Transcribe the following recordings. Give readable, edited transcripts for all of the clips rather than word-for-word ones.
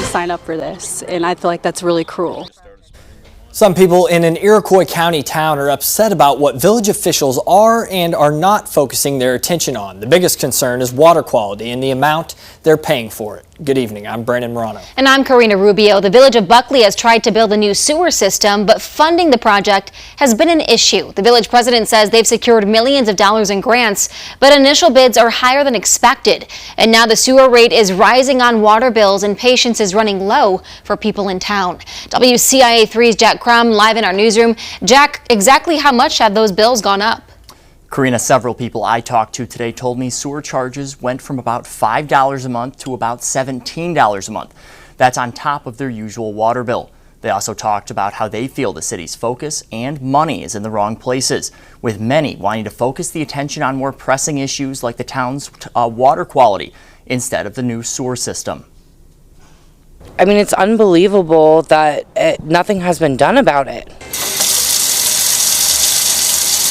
sign up for this, and I feel like that's really cruel. Some people in an Iroquois County town are upset about what village officials are and are not focusing their attention on. The biggest concern is water quality and the amount they're paying for it. Good evening, I'm Brandon Morano. And I'm Karina Rubio. The Village of Buckley has tried to build a new sewer system, but funding the project has been an issue. The village president says they've secured millions of dollars in grants, but initial bids are higher than expected. And now the sewer rate is rising on water bills and patience is running low for people in town. WCIA 3's Jack Crum live in our newsroom. Jack, exactly how much have those bills gone up? Karina, several people I talked to today told me sewer charges went from about $5 a month to about $17 a month. That's on top of their usual water bill. They also talked about how they feel the city's focus and money is in the wrong places, with many wanting to focus the attention on more pressing issues like the town's water quality instead of the new sewer system. I mean, it's unbelievable that nothing has been done about it.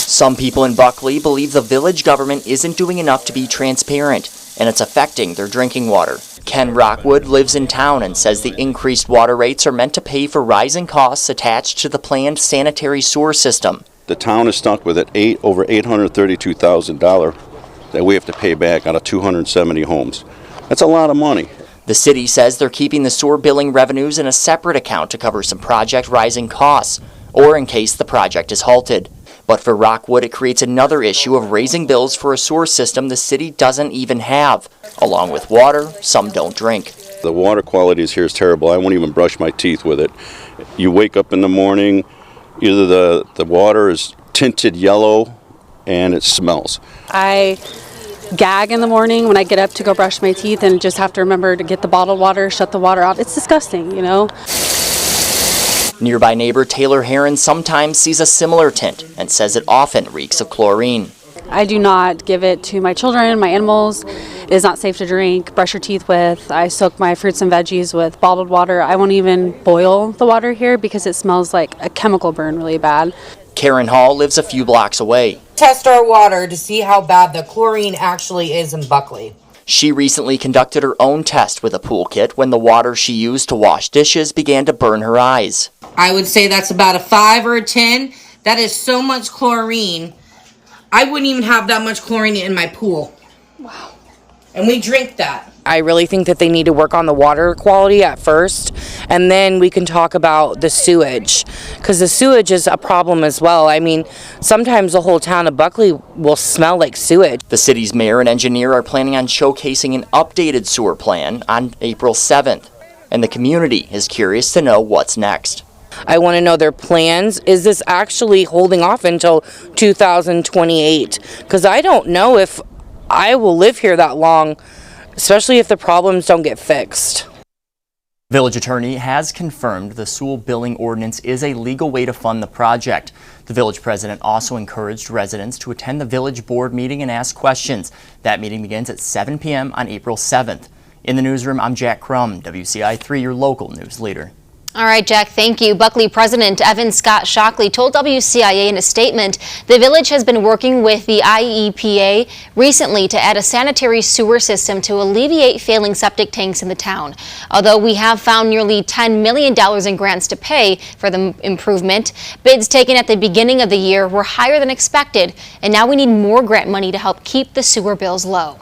Some people in Buckley believe the village government isn't doing enough to be transparent, and it's affecting their drinking water. Ken Rockwood lives in town and says the increased water rates are meant to pay for rising costs attached to the planned sanitary sewer system. The town is stuck with over $832,000 that we have to pay back out of 270 homes. That's a lot of money. The city says they're keeping the sewer billing revenues in a separate account to cover some project rising costs, or in case the project is halted. But for Rockwood, it creates another issue of raising bills for a sewer system the city doesn't even have. Along with water, some don't drink. The water quality here is terrible. I won't even brush my teeth with it. You wake up in the morning, either the water is tinted yellow and it smells. I Gag in the morning when I get up to go brush my teeth and just have to remember to get the bottled water, shut the water off. It's disgusting, you know. Nearby neighbor Taylor Heron sometimes sees a similar tint and says it often reeks of chlorine. I do not give it to my children, my animals. It is not safe to drink, brush your teeth with. I soak my fruits and veggies with bottled water. I won't even boil the water here because it smells like a chemical burn really bad. Karen Hall lives a few blocks away. Test our water to see how bad the chlorine actually is in Buckley. She recently conducted her own test with a pool kit when the water she used to wash dishes began to burn her eyes. I would say that's about a 5 or a 10. That is so much chlorine. I wouldn't even have that much chlorine in my pool. Wow. And we drink that. I really think that they need to work on the water quality at first, and then we can talk about the sewage, because the sewage is a problem as well. I mean, sometimes the whole town of Buckley will smell like sewage. The city's mayor and engineer are planning on showcasing an updated sewer plan on April 7th, and the community is curious to know what's next. I want to know their plans. Is this actually holding off until 2028? Because I don't know if I will live here that long, especially if the problems don't get fixed. Village attorney has confirmed the sewer billing ordinance is a legal way to fund the project. The village president also encouraged residents to attend the village board meeting and ask questions. That meeting begins at 7 p.m. on April 7th. In the newsroom, I'm Jack Crum, WCI3, your local news leader. All right, Jack, thank you. Buckley President Evan Scott Shockley told WCIA in a statement the village has been working with the IEPA recently to add a sanitary sewer system to alleviate failing septic tanks in the town. Although we have found nearly $10 million in grants to pay for the improvement, bids taken at the beginning of the year were higher than expected, and now we need more grant money to help keep the sewer bills low.